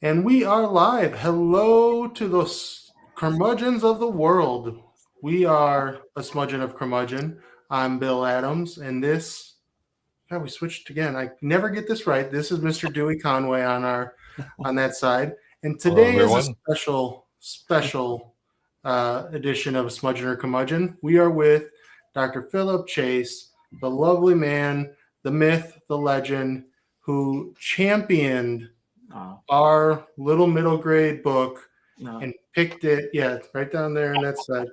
And we are live. Hello to the curmudgeons of the world. We are a smudgeon of curmudgeon. I'm Bill Adams, and this. God, we switched again. I never get this right. This is Mr. Dewey Conway on that side, and Hello, today is a everyone. special edition of Smudgeon or Curmudgeon. We are with Dr. Philip Chase, the lovely man, the myth, the legend, who championed our little middle grade book and picked it. Yeah, right down there on that side.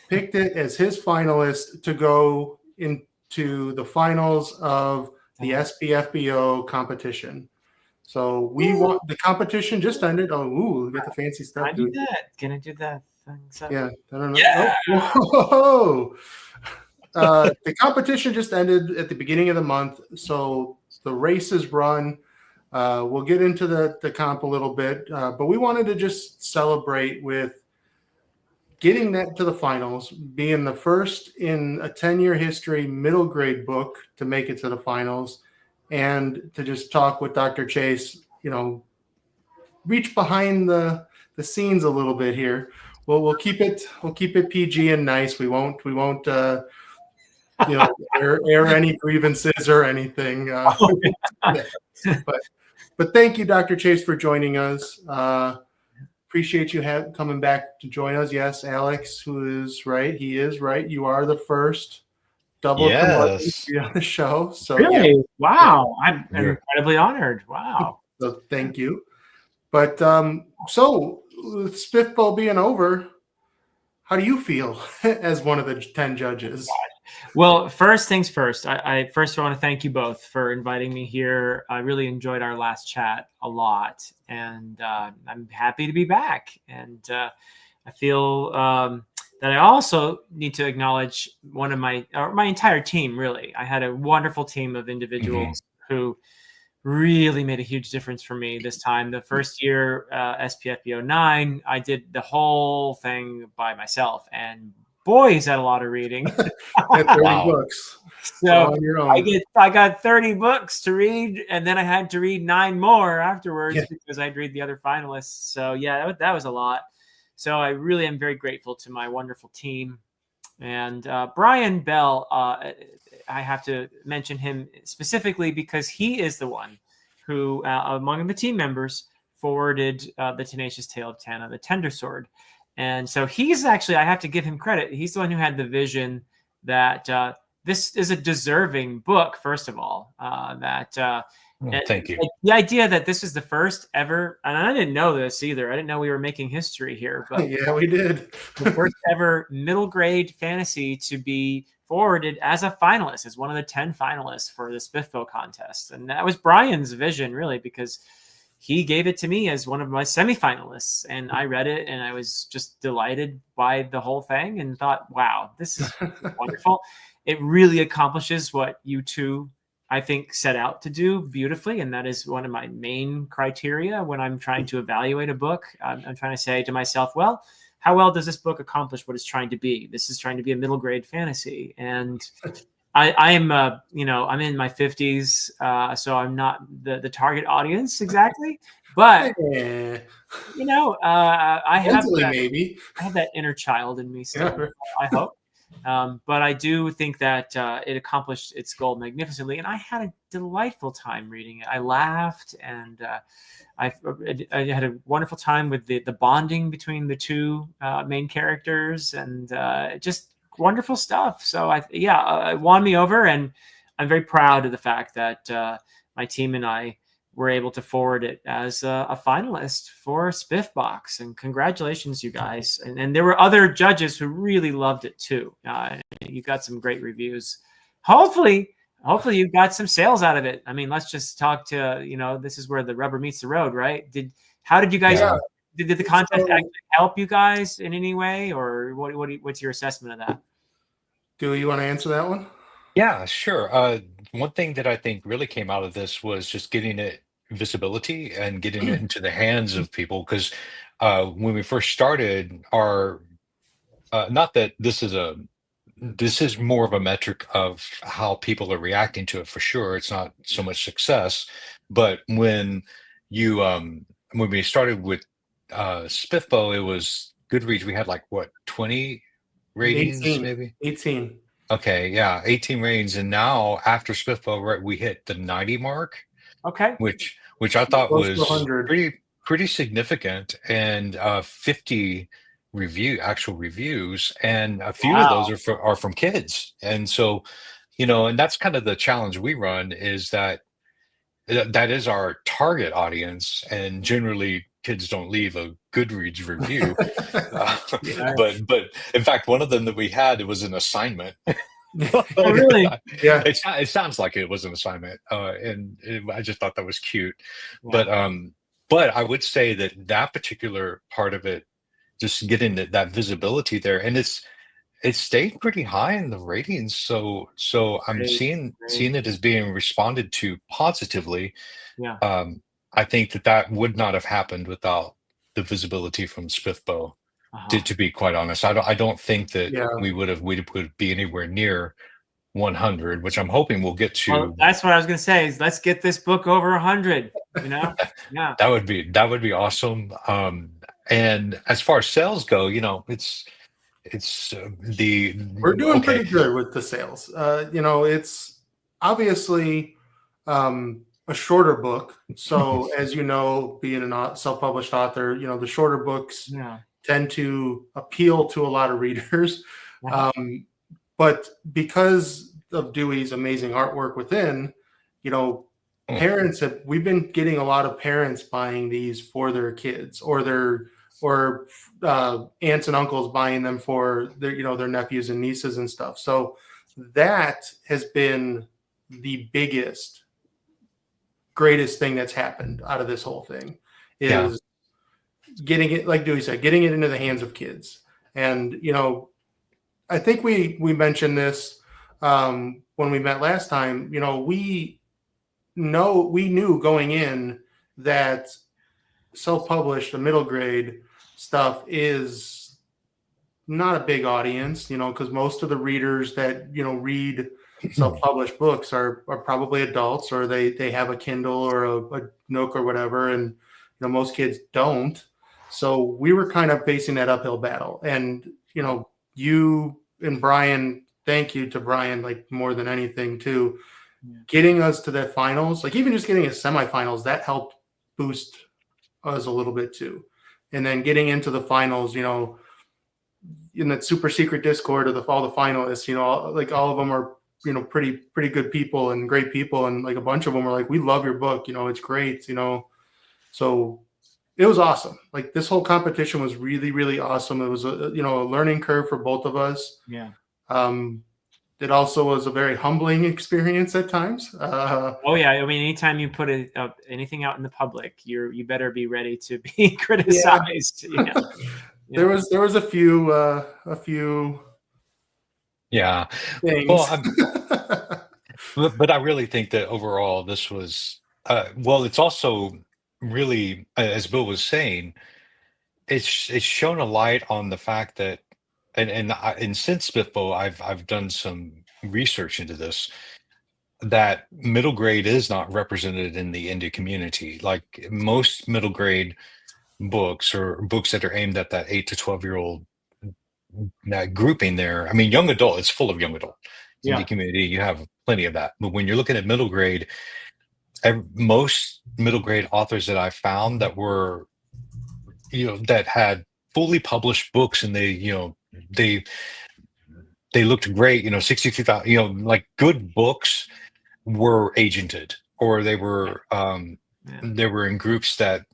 Picked it as his finalist to go into the finals of the SPFBO competition. So we want the competition just ended. Oh, ooh, we got the fancy stuff. I do that. Can I do that thing? Yeah, I don't know. Yeah. Oh, whoa. The competition just ended at the beginning of the month, so the race is run. We'll get into the comp a little bit, but we wanted to just celebrate with getting that to the finals, being the first in a 10-year history middle grade book to make it to the finals, and to just talk with Dr. Chase, reach behind the scenes a little bit here. Well, we'll keep it PG and nice. We won't air any grievances or anything. But thank you, Dr. Chase, for joining us. Appreciate you coming back to join us. Yes, Alex, who is right. He is right. You are the first double curmudgeon to be on the show. So really? Yeah. Wow. I'm incredibly honored. Wow. So thank you. But so with SPFBO being over, how do you feel as one of the 10 judges? Well, first things first, I first want to thank you both for inviting me here. I really enjoyed our last chat a lot, and I'm happy to be back. And I feel that I also need to acknowledge one of my entire team, really. I had a wonderful team of individuals who really made a huge difference for me this time. The first year, SPFBO 9, I did the whole thing by myself, and boy, is that a lot of reading. 30 books. So I got 30 books to read, and then I had to read 9 more afterwards because I'd read the other finalists. So yeah, that was a lot. So I really am very grateful to my wonderful team. And Brian Bell, I have to mention him specifically because he is the one who, among the team members, forwarded the Tenacious Tale of Tanna, the Tendersword. And so he's actually, I have to give him credit. He's the one who had the vision that this is a deserving book, first of all. Thank you. The idea that this is the first ever, and I didn't know this either. I didn't know we were making history here. But yeah, we did. The first ever middle grade fantasy to be forwarded as a finalist, as one of the 10 finalists for the SPFBO contest. And that was Brian's vision, really, because he gave it to me as one of my semifinalists, and I read it and I was just delighted by the whole thing and thought, wow, this is wonderful. It really accomplishes what you two, I think, set out to do beautifully. And that is one of my main criteria when I'm trying to evaluate a book. I'm trying to say to myself, well, how well does this book accomplish what it's trying to be? This is trying to be a middle grade fantasy. And I'm in my 50s, so I'm not the target audience exactly. But I have that inner child in me still. I hope. But I do think that it accomplished its goal magnificently, and I had a delightful time reading it. I laughed, and I had a wonderful time with the bonding between the two main characters, and just wonderful stuff. So it won me over, and I'm very proud of the fact that my team and I were able to forward it as a finalist for SPFBOX. And congratulations, you guys. And there were other judges who really loved it too. You got some great reviews. Hopefully you got some sales out of it. I mean, let's just talk to, this is where the rubber meets the road, right? How did you guys, did the contest actually help you guys in any way, or what's your assessment of that? Do you want to answer that one? Yeah, sure. One thing that I think really came out of this was just getting it visibility and getting it into the hands of people. Because when we first started, not that this is more of a metric of how people are reacting to it for sure. It's not so much success, but when you when we started with SPFBO, it was Goodreads. We had like what 20 ratings, 18. maybe. 18. Okay, yeah, 18 ratings, and now after SPFBO, right, we hit the 90 mark. Okay. Which I thought Close to was 100. pretty significant, and 50 actual reviews, and a few of those are from kids. And so, and that's kind of the challenge we run, is that is our target audience, and generally kids don't leave a Goodreads review. Yeah. But in fact, one of them that we had, it was an assignment. Oh, really? Yeah. It sounds like it was an assignment, and I just thought that was cute. Yeah. But I would say that particular part of it, just getting that visibility there, and it stayed pretty high in the ratings. So I'm Great, seeing great. it as being responded to positively. Yeah. I think that would not have happened without the visibility from SPFBO. To be quite honest, I don't think that we would be anywhere near 100, which I'm hoping we'll get to. Well, that's what I was going to say, is let's get this book over 100, Yeah. That would be awesome. And as far as sales go, it's we're doing pretty good with the sales. It's obviously a shorter book. So as you know, being a self-published author, the shorter books tend to appeal to a lot of readers. But because of Dewey's amazing artwork within, we've been getting a lot of parents buying these for their kids, or aunts and uncles buying them for their nephews and nieces and stuff. So that has been the greatest thing that's happened out of this whole thing, is getting it, like Dewey said, getting it into the hands of kids. And I think we mentioned this when we met last time. We knew going in that self-published, the middle grade stuff is not a big audience, because most of the readers that read self-published books are probably adults, or they have a Kindle or a Nook or whatever, and most kids don't. So we were kind of facing that uphill battle. And you and Brian, thank you to Brian, like, more than anything, too, getting us to that finals, like even just getting a semifinals, that helped boost us a little bit too. And then getting into the finals, in that super secret Discord of all the finalists, like all of them are, pretty good people and great people. And like a bunch of them were like, we love your book, it's great, so it was awesome. Like, this whole competition was really, really awesome. It was a learning curve for both of us. Yeah. It also was a very humbling experience at times. Oh yeah, I mean, anytime you put anything out in the public, you better be ready to be criticized. Yeah. There was a few things. Well, but I really think that overall this was it's also really, as Bill was saying, it's shown a light on the fact that, and since SPFBO, I've done some research into this, that middle grade is not represented in the indie community. Like, most middle grade books, or books that are aimed at that 8 to 12-year-old grouping there. I mean, young adult, it's full of young adult. Indie community, you have plenty of that. But when you're looking at middle grade, most middle grade authors that I found that were, that had fully published books, and they looked great, 62,000, like good books, were agented, or they were in groups that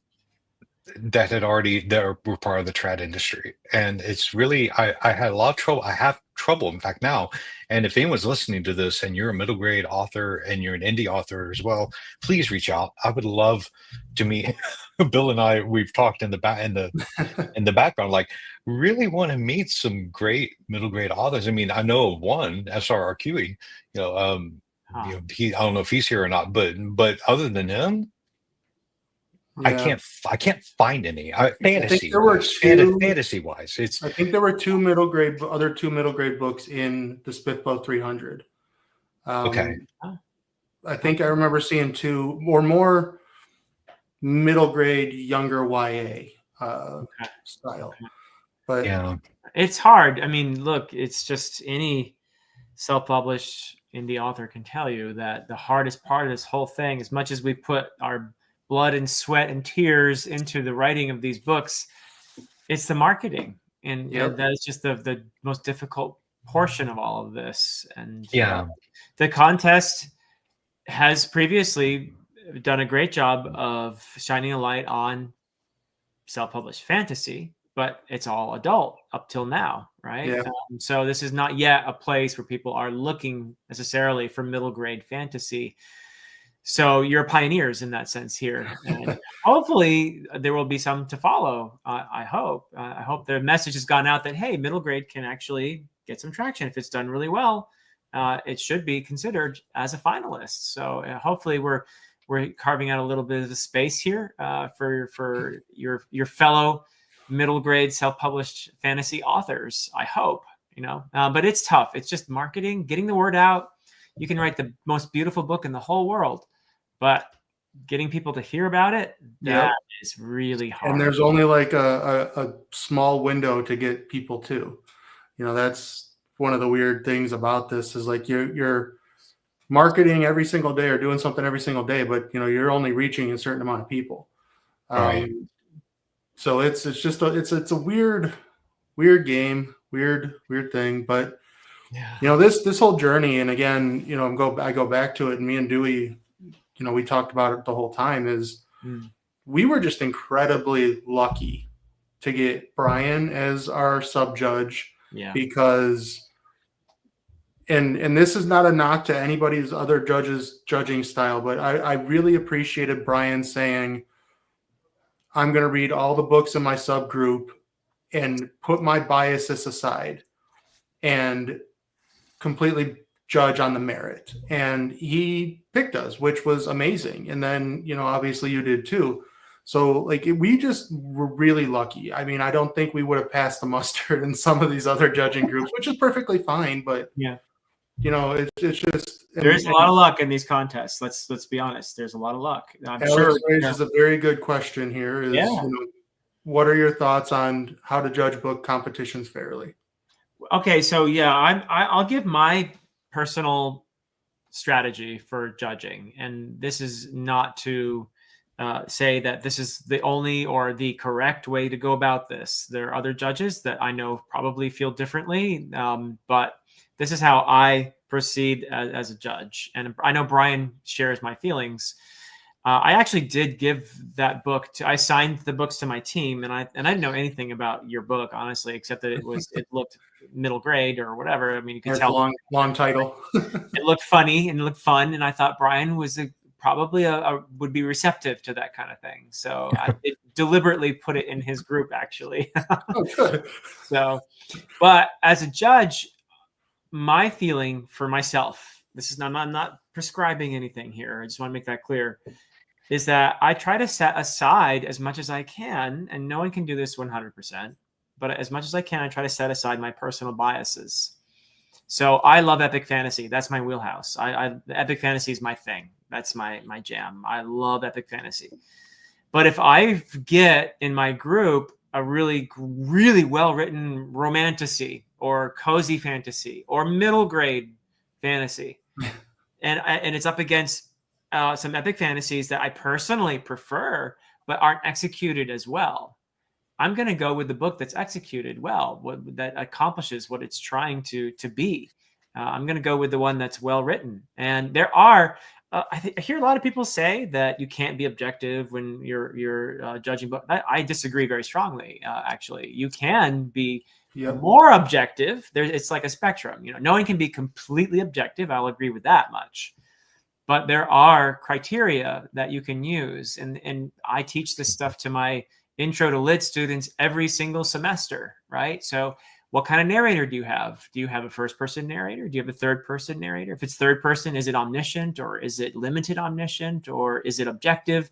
were part of the trad industry. And it's really, I had a lot of trouble. I have trouble, in fact, now. And if anyone's listening to this and you're a middle grade author and you're an indie author as well, please reach out. I would love to meet. Bill and I, we've talked in the background, like, really want to meet some great middle grade authors. I mean, I know of one, SRRQE, I don't know if he's here or not, but other than him, I can't find any. Fantasy wise, it's. I think there were two middle grade books in the SPFBO 300. Okay. I think I remember seeing two or more. middle grade, younger YA style. But Yeah. It's hard. I mean, look, it's just any self-published indie author can tell you that the hardest part of this whole thing, as much as we put our blood and sweat and tears into the writing of these books, it's the marketing. And that is just the most difficult portion of all of this. And the contest has previously done a great job of shining a light on self-published fantasy, but it's all adult up till now, right? Yeah. So this is not yet a place where people are looking necessarily for middle grade fantasy. So you're pioneers in that sense here, and hopefully there will be some to follow. I hope. I hope the message has gone out that, hey, middle grade can actually get some traction if it's done really well. It should be considered as a finalist. So hopefully we're carving out a little bit of a space here for your fellow middle grade self-published fantasy authors. I hope, but it's tough. It's just marketing, getting the word out. You can write the most beautiful book in the whole world, but getting people to hear about it, that is really hard. And there's only like a small window to get people to. That's one of the weird things about this is like you're marketing every single day or doing something every single day, but you're only reaching a certain amount of people. Right. So it's just it's a weird game, weird thing. But this whole journey, and again, I go back to it, and me and Dewey, we talked about it the whole time, is we were just incredibly lucky to get Brian as our sub judge, because and this is not a knock to anybody's other judges' judging style, but I really appreciated Brian saying, I'm going to read all the books in my subgroup and put my biases aside and completely judge on the merit. And he picked us, which was amazing. And then, obviously you did too. So we just were really lucky. I mean, I don't think we would have passed the mustard in some of these other judging groups, which is perfectly fine. But it's just there's a lot of luck in these contests. Let's be honest. There's a lot of luck. I'm sure raises a very good question here. What are your thoughts on how to judge book competitions fairly? Okay, so I'll give my personal strategy for judging, and this is not to say that this is the only or the correct way to go about this. There are other judges that I know probably feel differently, but this is how I proceed as a judge. And I know Brian shares my feelings. I actually did give that book I signed the books to my team, and I didn't know anything about your book, honestly, except that it looked middle grade or whatever. I mean, you could tell long title. It looked funny and looked fun, and I thought Brian was probably would be receptive to that kind of thing. So I deliberately put it in his group, actually. Oh, good. So, but as a judge, my feeling for myself, I'm not prescribing anything here, I just want to make that clear, is that I try to set aside as much as I can, and no one can do this 100%, but as much as I can, I try to set aside my personal biases. So I love epic fantasy. That's my wheelhouse. Epic fantasy is my thing. That's my jam. I love epic fantasy. But if I get in my group a really, really well-written romantasy or cozy fantasy or middle grade fantasy, and it's up against some epic fantasies that I personally prefer but aren't executed as well, I'm going to go with the book that's executed well, that accomplishes what it's trying to be. I'm going to go with the one that's well written. And there are, I hear a lot of people say that you can't be objective when you're judging book. I disagree very strongly. Actually, you can be more objective. It's like a spectrum. No one can be completely objective. I'll agree with that much. But there are criteria that you can use, and I teach this stuff to my intro to lit students every single semester, right? So what kind of narrator do you have? Do you have a first-person narrator? Do you have a third-person narrator? If it's third person, is it omniscient, or is it limited omniscient, or is it objective?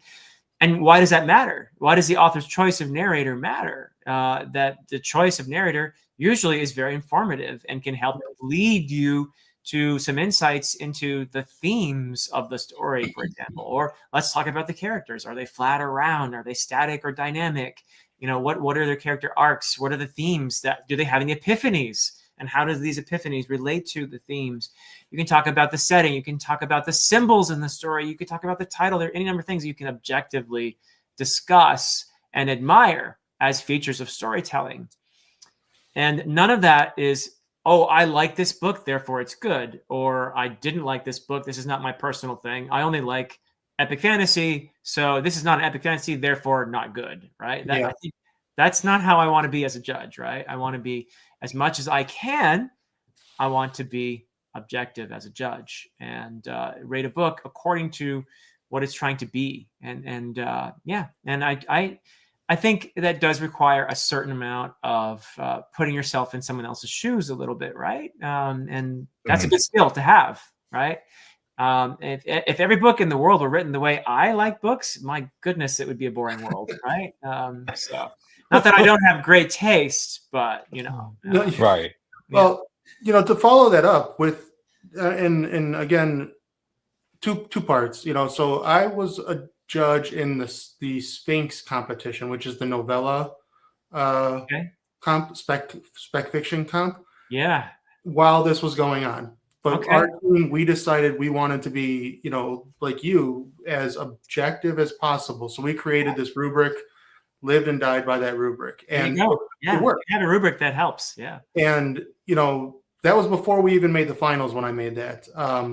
And why does that matter? Why does the author's choice of narrator matter? That the choice of narrator usually is very informative and can help lead you to some insights into the themes of the story, for example. Or let's talk about the characters. Are they flat or round? Are they static or dynamic? You know, what are their character arcs? What are the themes? Do they have any epiphanies? And how does these epiphanies relate to the themes? You can talk about the setting. You can talk about the symbols in the story. You can talk about the title. There are any number of things you can objectively discuss and admire as features of storytelling. And none of that is, oh, I like this book, therefore it's good. Or I didn't like this book. This is not my personal thing. I only like epic fantasy. So this is not an epic fantasy, therefore not good, right? I think that's not how I want to be as a judge, right? I want to be, as much as I can, I want to be objective as a judge and rate a book according to what it's trying to be. And I think that does require a certain amount of putting yourself in someone else's shoes a little bit, right? And that's a good skill to have, right? If every book in the world were written the way I like books, my goodness, it would be a boring world, right? So, not that I don't have great taste, but right. Well, to follow that up with, and again, two parts. So I was a judge in the Sphinx competition, which is the novella comp, spec fiction comp. Yeah. While this was going on. But our team, we decided we wanted to be, like you, as objective as possible. So we created this rubric, lived and died by that rubric. And it worked. You have a rubric that helps. Yeah. And, that was before we even made the finals when I made that up.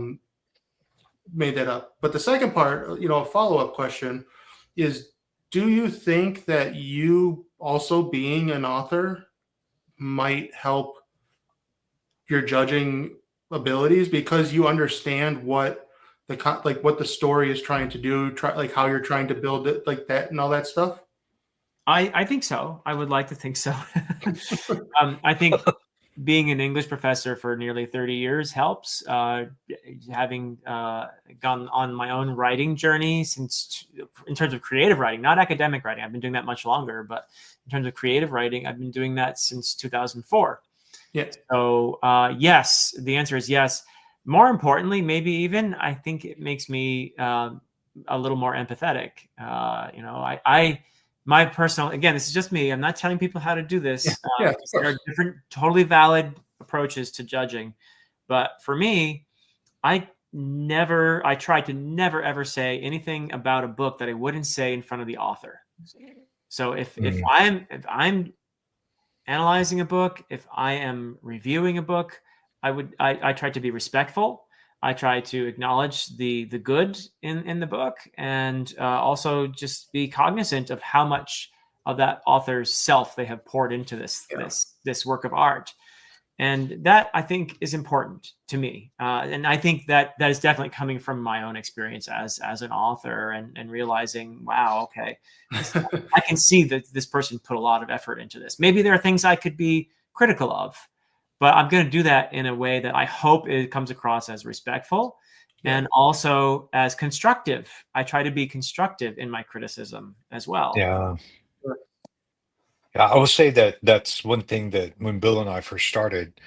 But the second part, a follow-up question is, do you think that you also being an author might help your judging abilities because you understand what the story is trying to do, how you're trying to build it, like that and all that stuff? I think so. I would like to think so. I think being an English professor for nearly 30 years helps. Having gone on my own writing journey in terms of creative writing, not academic writing. I've been doing that much longer, but in terms of creative writing, I've been doing that since 2004. Yeah. So yes, the answer is yes. More importantly, maybe even, I think it makes me a little more empathetic. My personal, again, this is just me. I'm not telling people how to do this. There are different, totally valid approaches to judging. But for me, I try to never, ever say anything about a book that I wouldn't say in front of the author. So if I'm analyzing a book, if I am reviewing a book, I try to be respectful. I try to acknowledge the good in the book, and also just be cognizant of how much of that author's self they have poured into this work of art. And that, I think, is important to me. And I think that is definitely coming from my own experience as an author and realizing, wow, okay, I can see that this person put a lot of effort into this. Maybe there are things I could be critical of, but I'm going to do that in a way that I hope it comes across as respectful and also as constructive. I try to be constructive in my criticism as well. Yeah. I will say that that's one thing that when Bill and I first started,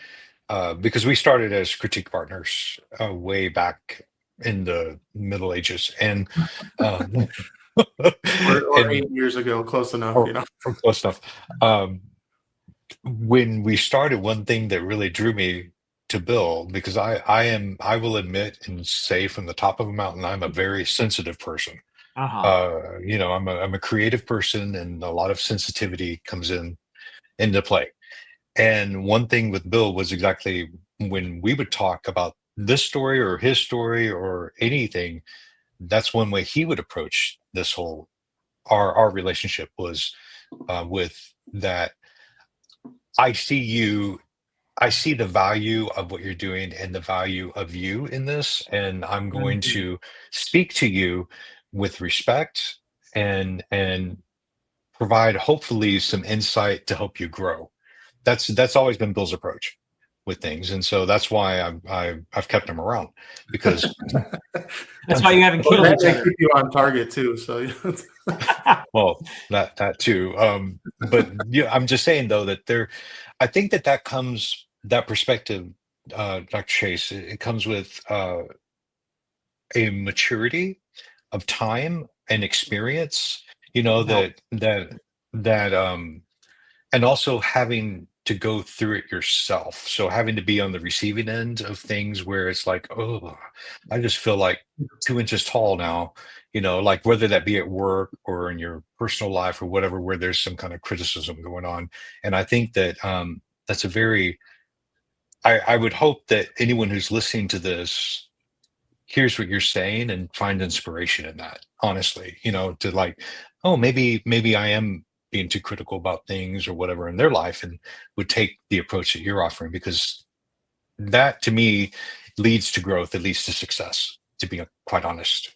because we started as critique partners way back in the Middle Ages, and or 8 years ago, close enough. Or close enough. When we started, one thing that really drew me to Bill, because I will admit and say from the top of a mountain, I'm a very sensitive person. I'm a creative person, and a lot of sensitivity comes into play. And one thing with Bill was exactly when we would talk about this story or his story or anything, that's one way he would approach this whole our relationship was with that. I see the value of what you're doing and the value of you in this, and I'm going to speak to you with respect and provide hopefully some insight to help you grow. That's always been Bill's approach with things, and so that's why I've kept him around, because that's why you haven't killed each other. Keep you on target too. So well, that too. But I'm just saying though that I think that perspective Dr. Chase. It comes with a maturity of time and experience, No. that and also having to go through it yourself. So having to be on the receiving end of things where it's like, oh, I just feel like 2 inches tall now, like whether that be at work or in your personal life or whatever, where there's some kind of criticism going on. And I think that that's a very, I would hope that anyone who's listening to this hears what you're saying and find inspiration in that, honestly, to like, oh, maybe I am being too critical about things or whatever in their life, and would take the approach that you're offering, because that to me leads to growth, it leads to success, to be quite honest.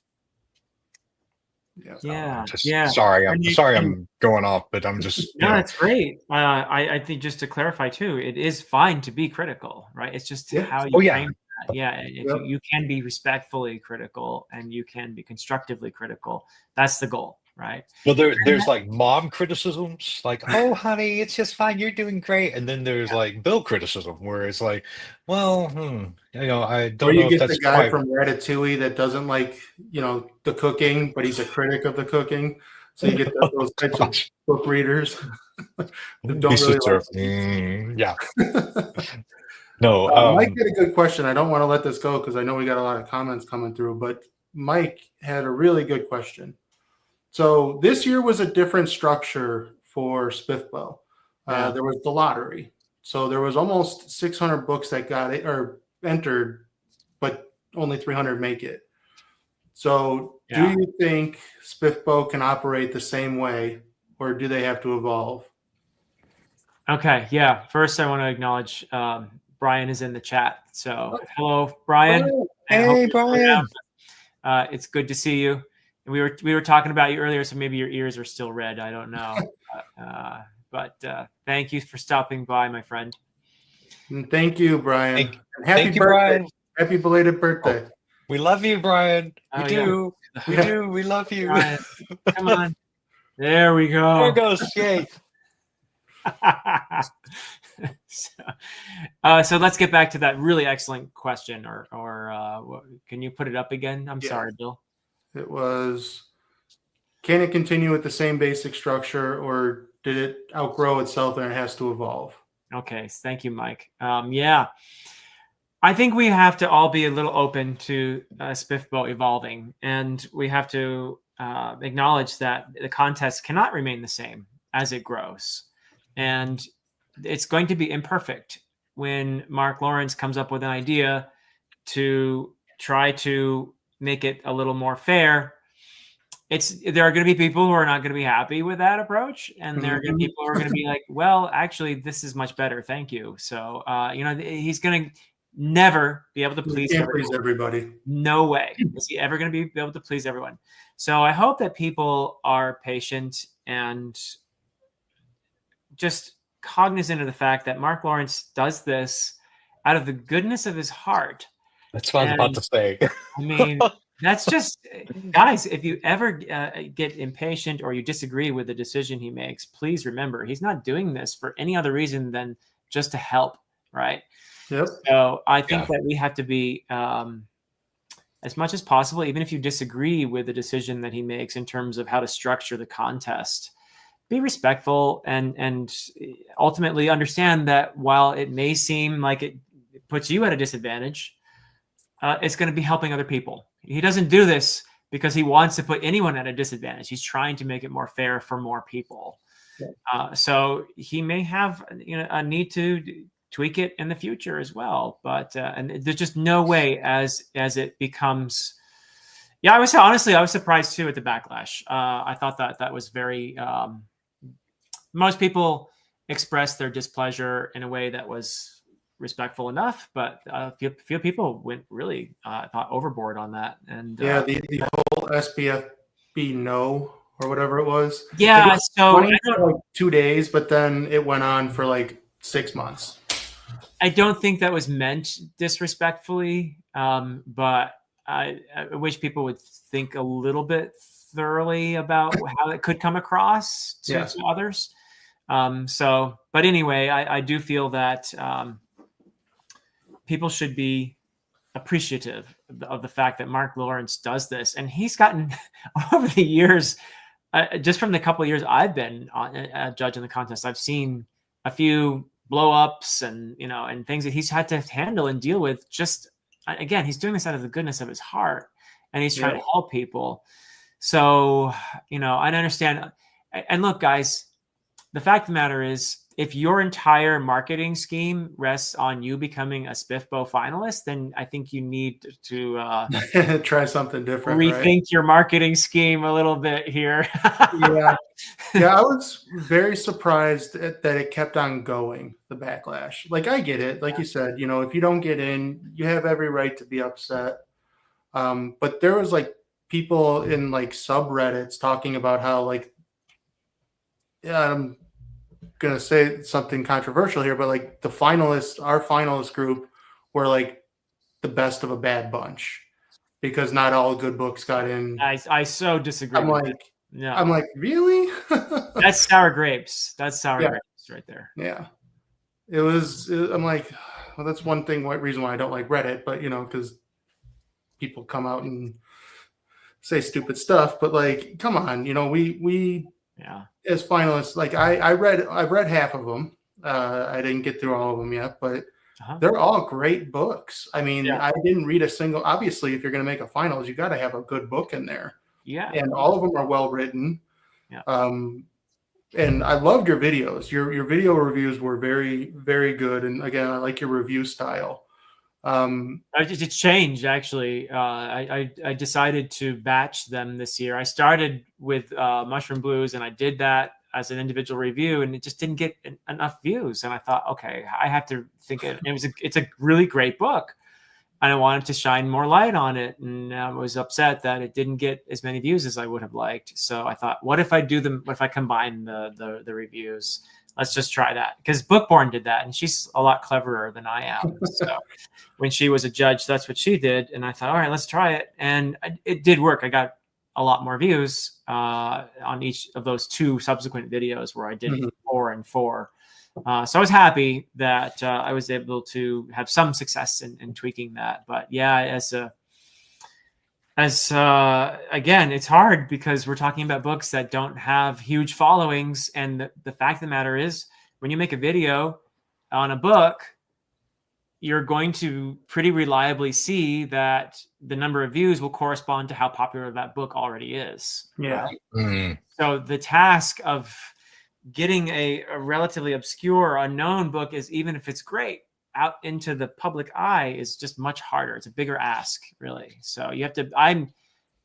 Yeah. Sorry, And I'm going off, but I'm just, no, it's great. I think, just to clarify too, it is fine to be critical, right? It's just how you frame that. Yeah, if you can be respectfully critical and you can be constructively critical, that's the goal, right? Well, there's like mom criticisms, like, oh, honey, it's just fine, you're doing great. And then there's like Bill criticism, where it's like, well, I don't know if that's the guy from Ratatouille that doesn't like, the cooking, but he's a critic of the cooking. So you get those types of book readers that don't really like yeah. No, Mike had a good question. I don't want to let this go because I know we got a lot of comments coming through, but Mike had a really good question. So this year was a different structure for SPFBO. There was the lottery. So there was almost 600 books that got it or entered, but only 300 make it. So do you think SPFBO can operate the same way, or do they have to evolve? Okay. Yeah. First, I want to acknowledge Brian is in the chat. So hello, Brian. Hey, Brian. It's good to see you. We were talking about you earlier, so maybe your ears are still red. I don't know. But thank you for stopping by, my friend. And thank you, Brian. Happy birthday. Brian. Happy belated birthday. Oh, we love you, Brian. We do. We do. We love you. Brian, come on. There we go. There it goes. Yay. So let's get back to that really excellent question, or can you put it up again? I'm sorry, Bill. It was, can it continue with the same basic structure, or did it outgrow itself and it has to evolve? Okay. Thank you, Mike. Yeah. I think we have to all be a little open to SPFBO evolving, and we have to acknowledge that the contest cannot remain the same as it grows. And it's going to be imperfect when Mark Lawrence comes up with an idea to try to make it a little more fair. There are going to be people who are not going to be happy with that approach, and there are going to be people who are going to be like, well, actually, this is much better. Thank you. So, he's going to never be able to please everybody. No way is he ever going to be able to please everyone. So I hope that people are patient and just cognizant of the fact that Mark Lawrence does this out of the goodness of his heart. That's what I was about to say. I mean, that's just, guys, if you ever get impatient or you disagree with the decision he makes, please remember, he's not doing this for any other reason than just to help, right? Yep. So I think that we have to be, as much as possible, even if you disagree with the decision that he makes in terms of how to structure the contest, be respectful and ultimately understand that while it may seem like it puts you at a disadvantage, it's going to be helping other people. He doesn't do this because he wants to put anyone at a disadvantage. He's trying to make it more fair for more people. So he may have a need to tweak it in the future as well. But and there's just no way as it becomes. Yeah, I was surprised too at the backlash. I thought that was very. Most people expressed their displeasure in a way that was respectful enough, but a few people went really thought overboard on that. And the whole SPFB no or whatever it was. Yeah, so like 2 days, but then it went on for like 6 months. I don't think that was meant disrespectfully, but I wish people would think a little bit thoroughly about how it could come across to others. But anyway, I do feel that people should be appreciative of the fact that Mark Lawrence does this, and he's gotten over the years, just from the couple of years I've been a judge in the contest, I've seen a few blow ups and and things that he's had to handle and deal with. Just again, he's doing this out of the goodness of his heart, and he's trying to help people. So I understand. And look, guys, the fact of the matter is, if your entire marketing scheme rests on you becoming a SPFBO finalist, then I think you need to try something different. Rethink your marketing scheme a little bit here. Yeah, I was very surprised that it kept on going, the backlash. Like, I get it. Like you said, if you don't get in, you have every right to be upset. But there was like people in like subreddits talking about how like, I'm gonna say something controversial here, but like our finalist group were like the best of a bad bunch because not all good books got in. I so disagree. I'm like, really? That's sour grapes. That's sour grapes right there. Yeah, I'm like, well, that's one reason why I don't like Reddit, but because people come out and say stupid stuff. But like, come on, we as finalists, like I've read half of them. I didn't get through all of them yet, but they're all great books. I mean, I didn't read a single. Obviously, if you're going to make a finals, you got to have a good book in there. Yeah, and all of them are well written. Yeah. And I loved your videos. Your video reviews were very, very good. And again, I like your review style. It's changed actually. I decided to batch them this year. I started with Mushroom Blues, and I did that as an individual review, and it just didn't get enough views. And I thought, okay, I have to think it's a really great book, and I wanted to shine more light on it. And I was upset that it didn't get as many views as I would have liked. So I thought, what if I combine the reviews? Let's just try that, because Bookborn did that, and she's a lot cleverer than I am. So when she was a judge, that's what she did. And I thought, all right, let's try it. And it did work. I got a lot more views on each of those two subsequent videos where I did 4 and 4. So I was happy that I was able to have some success in tweaking that. But yeah, again, it's hard because we're talking about books that don't have huge followings. And the fact of the matter is, when you make a video on a book, you're going to pretty reliably see that the number of views will correspond to how popular that book already is. Yeah. Right? Mm. So the task of getting a relatively obscure, unknown book, is, even if it's great, out into the public eye is just much harder. It's a bigger ask, really. So you have to, I'm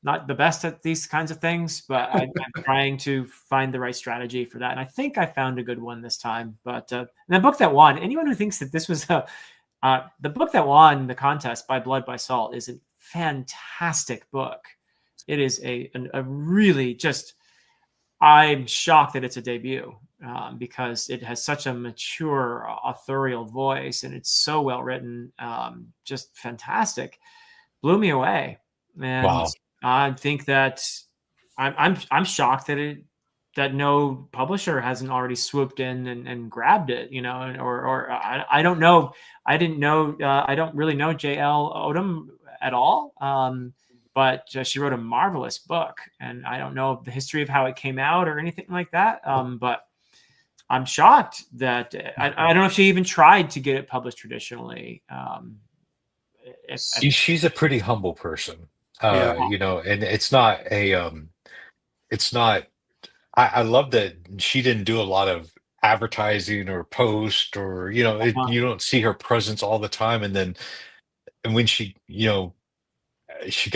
not the best at these kinds of things, but I'm trying to find the right strategy for that. And I think I found a good one this time. But the book that won, anyone who thinks that this was the book that won the contest, By Blood, by Salt, is a fantastic book. It is a really just, I'm shocked that it's a debut. Because it has such a mature authorial voice, and it's so well written, just fantastic. Blew me away, and wow. I think that I'm shocked that no publisher hasn't already swooped in and grabbed it, or I don't know. I didn't know. I don't really know J.L. Odom at all. But she wrote a marvelous book, and I don't know the history of how it came out or anything like that. But I'm shocked that I don't know if she even tried to get it published traditionally. She's a pretty humble person, and it's not I love that she didn't do a lot of advertising or post, or, you don't see her presence all the time. And when she's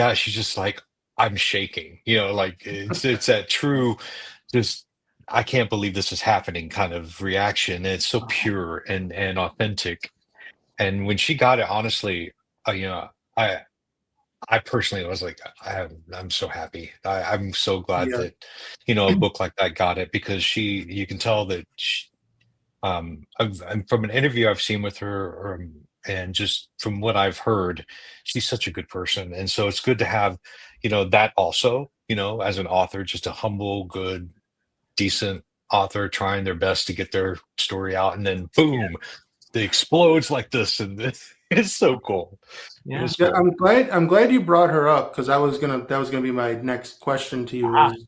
just like, I'm shaking, like it's that true, just, I can't believe this is happening kind of reaction. And it's so pure and authentic. And when she got it, honestly, I personally was like, I'm so happy. I'm so glad that, a book like that got it, because you can tell that and from an interview I've seen with her, and just from what I've heard, she's such a good person. And so it's good to have, that also, as an author, just a humble, good, decent author trying their best to get their story out, and then boom, it explodes like this, and It's so cool. Yeah. It was Yeah, cool. I'm glad you brought her up because that was gonna be my next question to you. Ah. Is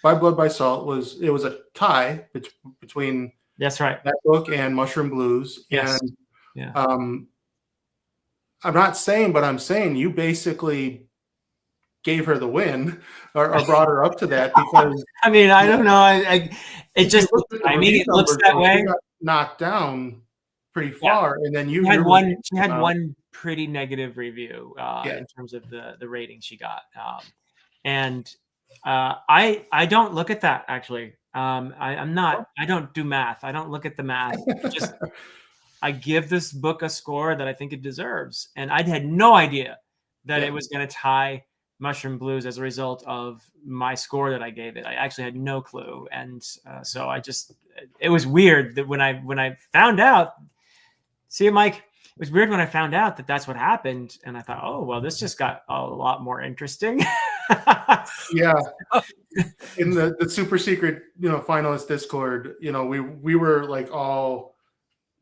By Blood by Salt was a tie between That's right. that book and Mushroom Blues, Yes. and Yeah. I'm not saying, but I'm saying you basically gave her the win or brought her up to that because I mean, I don't know. It if just you look at the I mean, review it looks numbers, that though, way. she got knocked down pretty Yeah. far, and then She your had review one pretty negative review Yeah. in terms of the rating she got, and I don't look at that actually. I'm not. I don't do math. I don't look at the math. I give this book a score that I think it deserves, and I had no idea that it was going to tie Mushroom Blues as a result of my score that I gave it. I actually had no clue, and so it was weird that when I found out. See, Mike, it was weird when I found out that that's what happened, and I thought, oh well, this just got a lot more interesting. Yeah, in the super secret finalist Discord, we were like all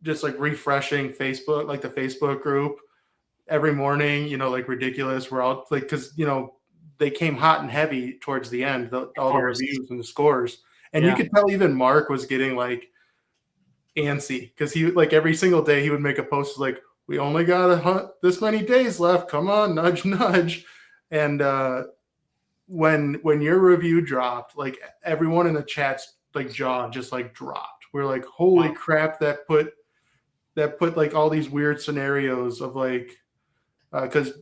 just like refreshing Facebook, like the Facebook group every morning, like ridiculous. We're all like, because they came hot and heavy towards the end, all the reviews and the scores, and you could tell even Mark was getting like antsy because he like every single day he would make a post like, we only got this many days left, come on, nudge nudge. And when your review dropped, like everyone in the chat's like jaw just like dropped. We're like, holy crap, that put like all these weird scenarios of like because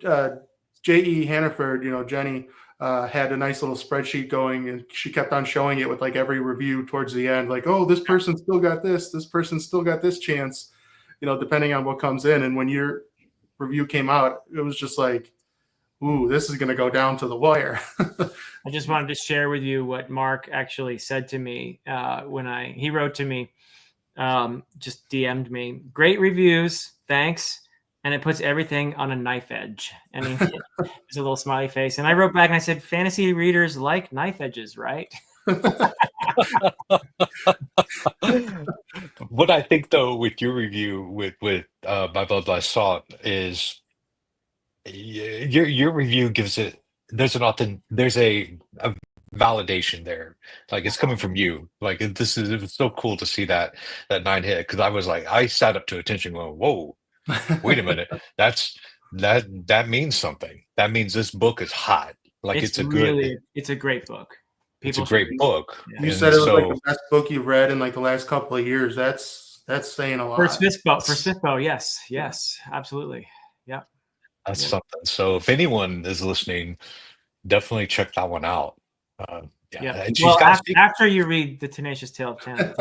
J.E. Hannaford, Jenny, had a nice little spreadsheet going, and she kept on showing it with like every review towards the end, like, oh, this person still got this person still got this chance, depending on what comes in. And when your review came out, it was just like, ooh, this is going to go down to the wire. I just wanted to share with you what Mark actually said to me when he wrote to me, just DM'd me, great reviews, thanks. And it puts everything on a knife edge. And there's a little smiley face. And I wrote back and I said, fantasy readers like knife edges, right? What I think though with your review with By Blood by Salt is your review gives it there's a validation there, like it's coming from you. Like it was so cool to see that 9 hit because I was like I sat up to attention going, whoa, wait a minute, that means something. That means this book is hot. Like it's a great book. It's a great book. You said it was like the best book you've read in like the last couple of years. That's saying a lot. For SPFBOX, yes, absolutely. Yeah. That's something. So if anyone is listening, definitely check that one out. Well, after you read The Tenacious Tale of Tanna.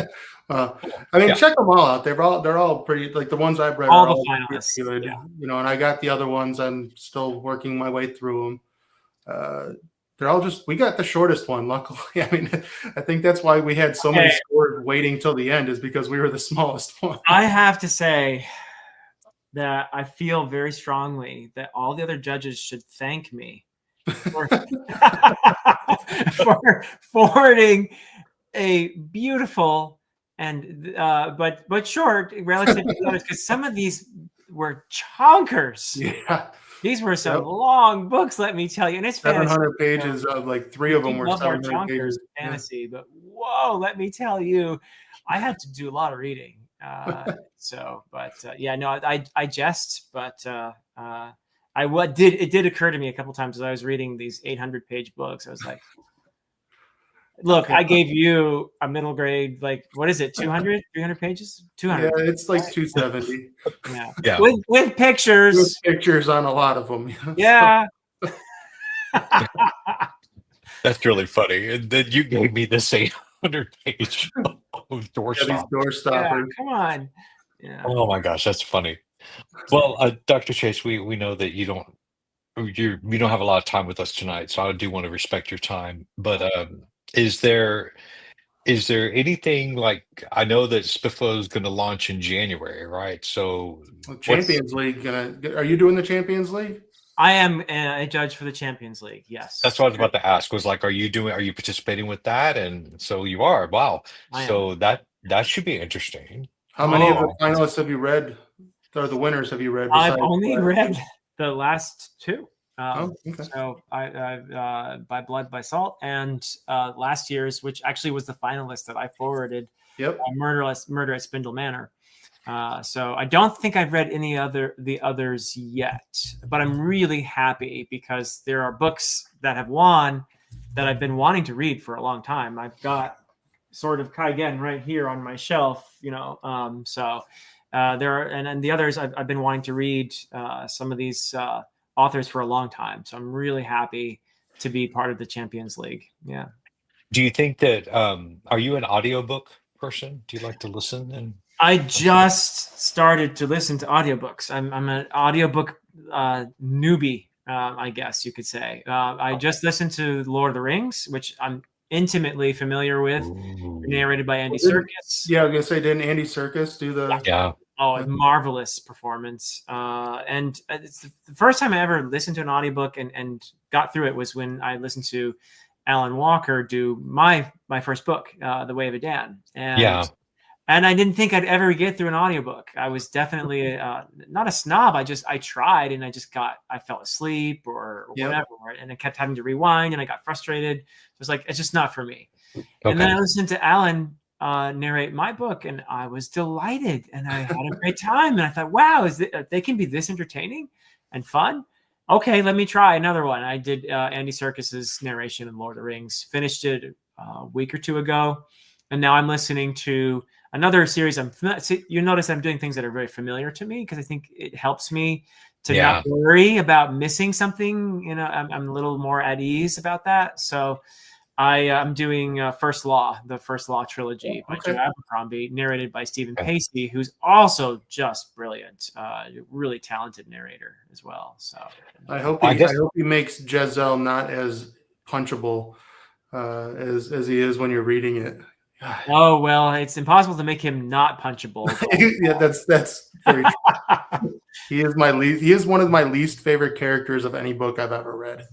I mean, check them all out. They're all pretty, like the ones I've read all are the all finalists. good, and I got the other ones. I'm still working my way through them. They're all we got the shortest one, luckily. I mean, I think that's why we had so many scores waiting till the end, is because we were the smallest one. I have to say that I feel very strongly that all the other judges should thank me for forwarding a beautiful and but short relative to the others, because some of these were chonkers. Yeah. These were some long books, let me tell you. And it's 700 pages of like 3 of them were 700 pages. Fantasy, but whoa, let me tell you, I had to do a lot of reading. I jest, but it did occur to me a couple times as I was reading these 800-page books. I was like, look, I gave you a middle grade, like, what is it, 200, 300 pages? 200. Yeah, it's like 270. Yeah. With pictures. With pictures on a lot of them. Yeah. That's really funny. And then you gave me this 800-page door stopper. Come on. Yeah. Oh my gosh, that's funny. Well, Dr. Chase, we know that you don't have a lot of time with us tonight, so I do want to respect your time. But is there anything, like, I know that SPFBOX is going to launch in January, right? So Champions League, are you doing the Champions League? I am a judge for the Champions League. Yes. That's what I was about to ask, was like, are you participating with that? And so you are. Wow. So that should be interesting. How many of the finalists have you read or the winners have you read? I've only read the last two. Okay. So I By Blood, by Salt, and last year's, which actually was the finalist that I forwarded. Yep. Murder at Spindle Manor. So I don't think I've read the others yet, but I'm really happy because there are books that have won that I've been wanting to read for a long time. I've got Sword of Kaigen right here on my shelf, there are, and the others I've been wanting to read some of these authors for a long time. So I'm really happy to be part of the Champions League. Yeah. Do you think that are you an audiobook person? Do you like to listen? And I just started to listen to audiobooks. I'm an audiobook newbie, I guess you could say. I just listened to Lord of the Rings, which I'm intimately familiar with, narrated by Andy Serkis. Yeah, I was gonna say, didn't Andy Serkis do the? Yeah. Oh, a marvelous performance. And it's the first time I ever listened to an audiobook and got through it was when I listened to Alan Walker do my first book, The Way of a Dan. And I didn't think I'd ever get through an audiobook. I was definitely not a snob. I tried and I fell asleep or whatever. And I kept having to rewind and I got frustrated. It was like, it's just not for me. Okay. And then I listened to Alan narrate my book and I was delighted and I had a great time. And I thought, wow, they can be this entertaining and fun. Okay, let me try another one. I did Andy Serkis's narration in Lord of the Rings, finished it a week or two ago. And now I'm listening to another series. You notice I'm doing things that are very familiar to me because I think it helps me to not worry about missing something. I'm a little more at ease about that. So I'm doing the First Law trilogy by Joe Abercrombie, narrated by Stephen Pacey, who's also just brilliant, really talented narrator as well. So I hope he makes Jezebel not as punchable as he is when you're reading it. Oh, well, it's impossible to make him not punchable. Yeah, that's very true. He is one of my least favorite characters of any book I've ever read.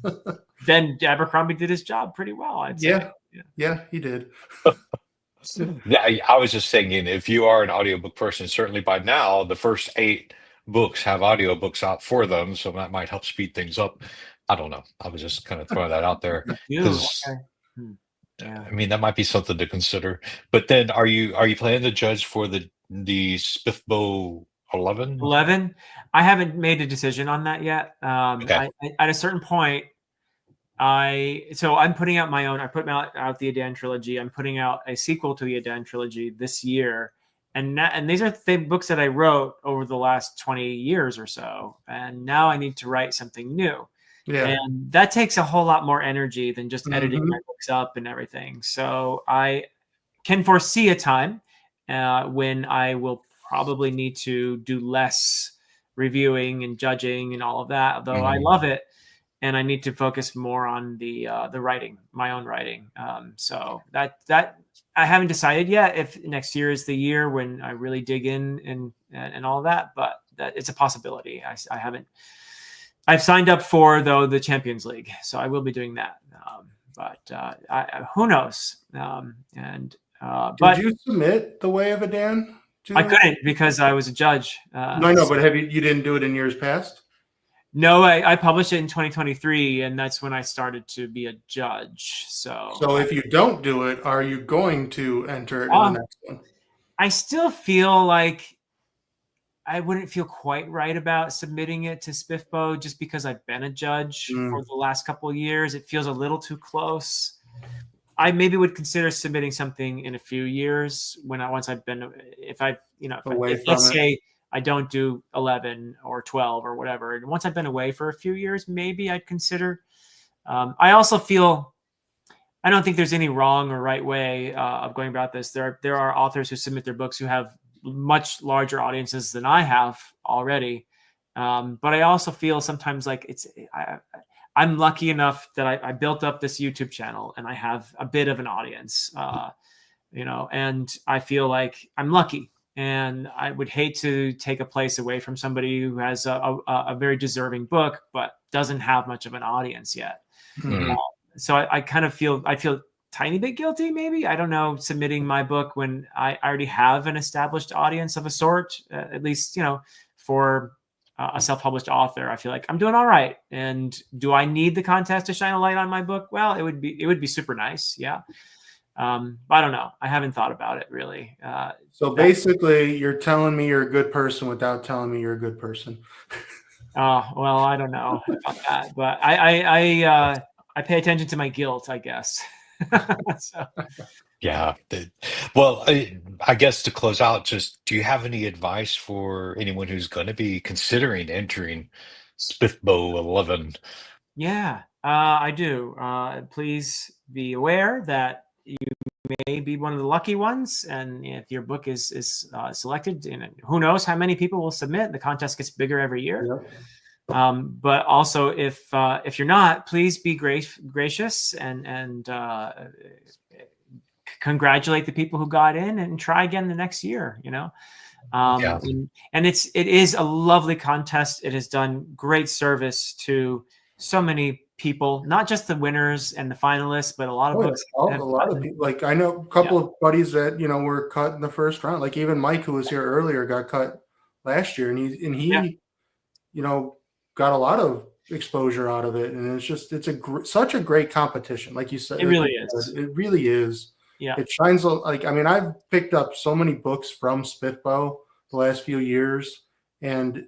Then Abercrombie did his job pretty well, I'd say. Yeah, he did. I was just thinking, if you are an audiobook person, certainly by now the first 8 books have audiobooks out for them, so that might help speed things up. I don't know. I was just kind of throwing that out there. I mean, that might be something to consider. But then, are you planning to judge for the SPFBOX 11? 11? I haven't made a decision on that yet. At a certain point, I'm putting out my own. I put out the Adan trilogy. I'm putting out a sequel to the Adan trilogy this year, and these are the books that I wrote over the last 20 years or so. And now I need to write something new. Yeah. And that takes a whole lot more energy than just editing my books up and everything. So I can foresee a time when I will probably need to do less reviewing and judging and all of that, though I love it. And I need to focus more on the writing, my own writing. So that I haven't decided yet if next year is the year when I really dig in and all of that, but that it's a possibility. I haven't. I've signed up for the Champions League, so I will be doing that. Who knows? Did you submit The Way of a Dan? I couldn't because I was a judge. No, but you didn't do it in years past? No, I published it in 2023, and that's when I started to be a judge. So if you don't do it, are you going to enter it in the next one? I still feel like I wouldn't feel quite right about submitting it to SPFBO just because I've been a judge for the last couple of years. It feels a little too close. I maybe would consider submitting something in a few years let's say I don't do 11 or 12 or whatever. And once I've been away for a few years, maybe I'd consider. I also feel I don't think there's any wrong or right way of going about this. There are authors who submit their books who have much larger audiences than I have already. But I also feel sometimes like I'm lucky enough that I built up this YouTube channel and I have a bit of an audience, and I feel like I'm lucky, and I would hate to take a place away from somebody who has a very deserving book, but doesn't have much of an audience yet. So I kind of feel tiny bit guilty, maybe. I don't know, submitting my book when I already have an established audience of a sort, at least, for a self-published author. I feel like I'm doing all right. And do I need the contest to shine a light on my book? Well, it would be super nice. Yeah. But I don't know. I haven't thought about it really. So basically, you're telling me you're a good person without telling me you're a good person. Oh, well, I don't know about that, but I pay attention to my guilt, I guess. So. Yeah. Well, I guess to close out, just do you have any advice for anyone who's going to be considering entering SPFBO 11? Yeah, I do. Please be aware that you may be one of the lucky ones, and if your book is selected, and who knows how many people will submit. The contest gets bigger every year. Yep. But also, if you're not, please be gracious and congratulate the people who got in and try again the next year. Yeah. And it is a lovely contest. It has done great service to so many people, not just the winners and the finalists, but a lot of books. A lot of people. Like I know a couple of buddies that were cut in the first round. Like even Mike, who was here earlier, got cut last year, and he got a lot of exposure out of it. And it's such a great competition. Like you said, it really is. It really is. Yeah, it shines. Like I've picked up so many books from SPFBO the last few years, and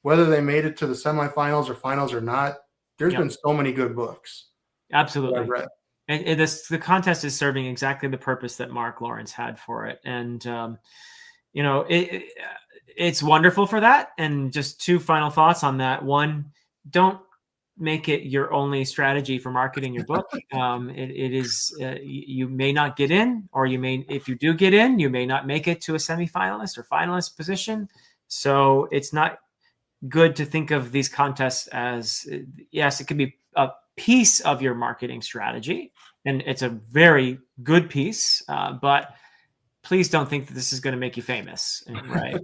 whether they made it to the semifinals or finals or not, there's been so many good books. Absolutely. And the contest is serving exactly the purpose that Mark Lawrence had for it. And, it's wonderful for that. And just two final thoughts on that. One, don't make it your only strategy for marketing your book. It is, you may not get in, or if you do get in, you may not make it to a semifinalist or finalist position. So it's not good to think of these contests as, yes, it could be a piece of your marketing strategy, and it's a very good piece, but please don't think that this is going to make you famous, right?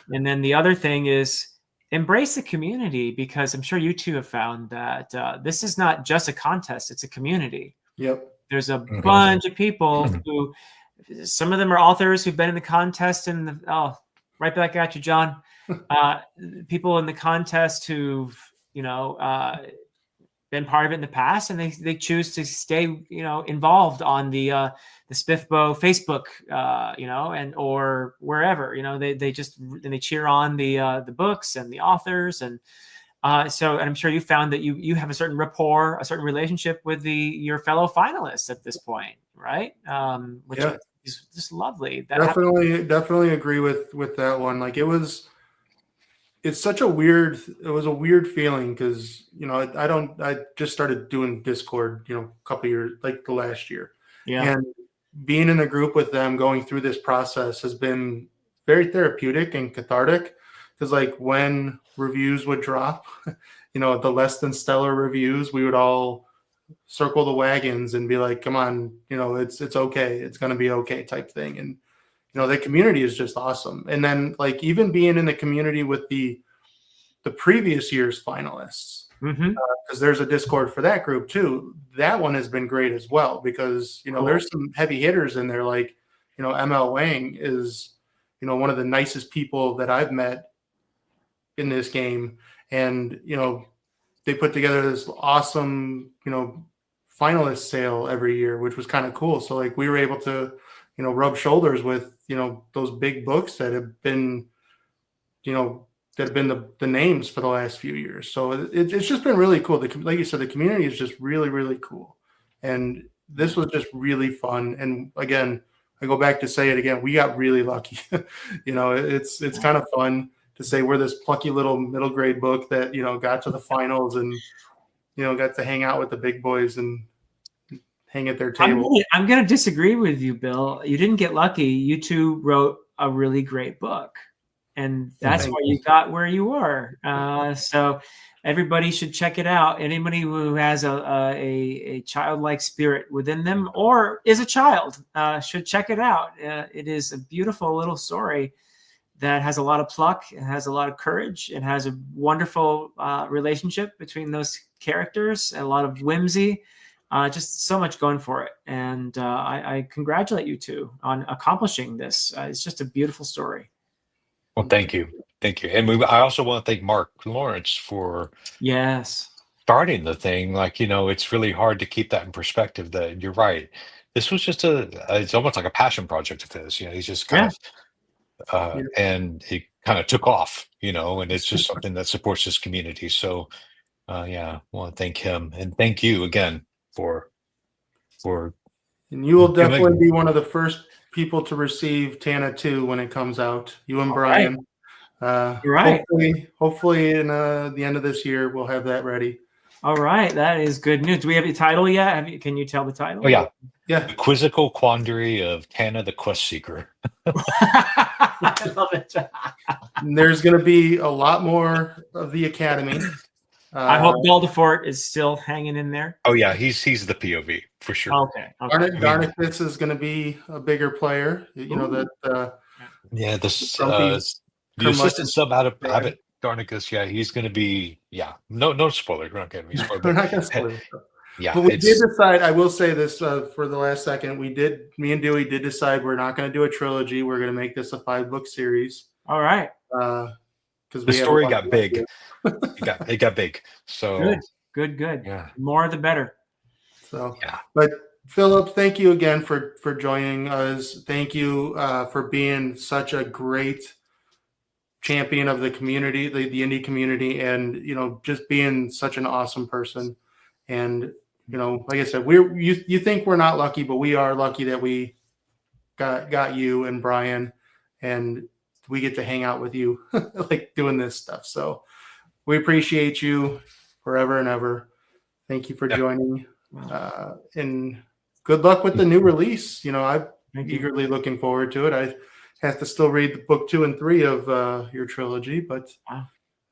And then the other thing is embrace the community, because I'm sure you two have found that this is not just a contest, it's a community. Yep. There's a bunch of people who, some of them are authors who've been in the contest, and right back at you, John. People in the contest who've been part of it in the past, and they choose to stay involved on the SPFBO Facebook and or wherever they cheer on the books and the authors, and so I'm sure you found that you have a certain rapport, a certain relationship with your fellow finalists at this point, right? Which is just lovely. Definitely agree with that one. Like it's a weird feeling, because I just started doing Discord a couple years, like the last year, and being in a group with them going through this process has been very therapeutic and cathartic, because like when reviews would drop, the less than stellar reviews, we would all circle the wagons and be like, come on, it's okay, it's going to be okay type thing. And the community is just awesome. And then like even being in the community with the previous year's finalists, because there's a Discord for that group too. That one has been great as well, because there's some heavy hitters in there. Like ML Wang is one of the nicest people that I've met in this game, and they put together this awesome finalist sale every year, which was kind of cool. So like we were able to rub shoulders with those big books that have been the names for the last few years. So it's just been really cool. Like you said, the community is just really, really cool, and this was just really fun. And again, I go back to say it again, we got really lucky. It's kind of fun to say we're this plucky little middle grade book that got to the finals and got to hang out with the big boys and hang at their table. I'm going to disagree with you, Bill. You didn't get lucky. You two wrote a really great book, and that's why you got where you were. So everybody should check it out. Anybody who has a childlike spirit within them or is a child should check it out. It is a beautiful little story that has a lot of pluck. It has a lot of courage. It has a wonderful relationship between those characters, a lot of whimsy. just so much going for it. And I congratulate you two on accomplishing this. It's just a beautiful story. Well, thank you. Thank you. And I also want to thank Mark Lawrence for starting the thing. Like, it's really hard to keep that in perspective, that you're right. This was just it's almost like a passion project of his. He's just kind of, and it kind of took off, and it's just something that supports this community. So, I want to thank him, and thank you again for. And you will definitely be one of the first people to receive Tanna 2 when it comes out. You and Brian. Right. Hopefully in the end of this year we'll have that ready. All right, that is good news. Do we have the title yet? Can you tell the title? Oh yeah. The Quizzical Quandary of Tanna the Quest Seeker. I love it. There's going to be a lot more of the Academy. I hope Beldefort is still hanging in there. Oh yeah, he's the POV for sure. Okay. Darnicus is going to be a bigger player. The assistant sub out of Abbott Darnicus. Yeah, he's going to be. Yeah, no spoilers. We're not going to be spoiled. We're not going to spoil it. Yeah, but we did decide. I will say this for the last second. Me and Dewey did decide we're not going to do a trilogy. We're going to make this a 5-book series. All right. Because the story got big. It got big. So good. Yeah, more the better. So but Philip, thank you again for joining us. Thank you for being such a great champion of the community, the indie community, and just being such an awesome person. And like I said, you think we're not lucky, but we are lucky that we got you and Brian, and we get to hang out with you like doing this stuff. So we appreciate you forever and ever. Thank you for joining. And good luck with the new release. I'm eagerly looking forward to it. I have to still read the book 2 and 3 of your trilogy, but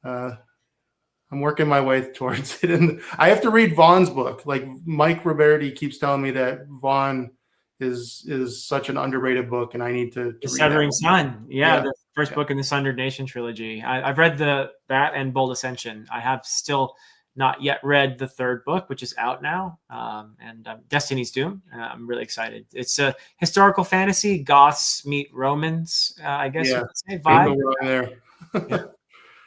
I'm working my way towards it. And I have to read Vaughn's book. Like Mike Roberti keeps telling me that Vaughn is such an underrated book, and I need to The Severing Sun. The first book in the Sundered Nation trilogy. I've read that and Bold Ascension. I have still not yet read the third book, which is out now, and Destiny's Doom. I'm really excited. It's a historical fantasy. Goths meet Romans, I guess you could say. Vibe.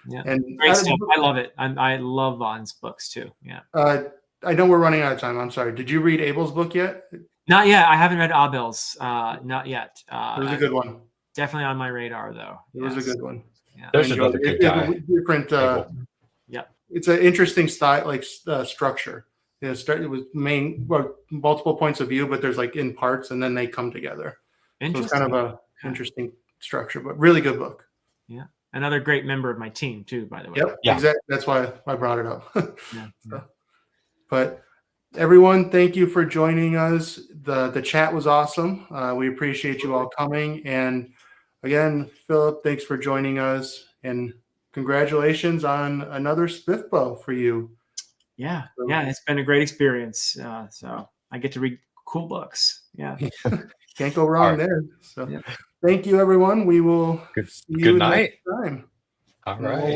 Yeah. And great stuff. I love it. I love Vaughn's books too. Yeah. I know we're running out of time. I'm sorry. Did you read Abel's book yet? Not yet. I haven't read Abel's. Not yet. It was a good one. Definitely on my radar, though. It was a good one. Yeah. There's another good guy. Different. It's an interesting style, like structure. It was multiple points of view, but there's like in parts, and then they come together. So it's kind of a interesting structure, but really good book. Yeah. Another great member of my team too, by the way. Yep. Yeah. Exactly. That's why I brought it up. But everyone, thank you for joining us. The chat was awesome. We appreciate you all coming. And again, Philip, thanks for joining us. And congratulations on another SPFBO for you. Yeah. It's been a great experience. So I get to read cool books. Yeah. Can't go wrong there. So thank you, everyone. We will see you night. next time. All right.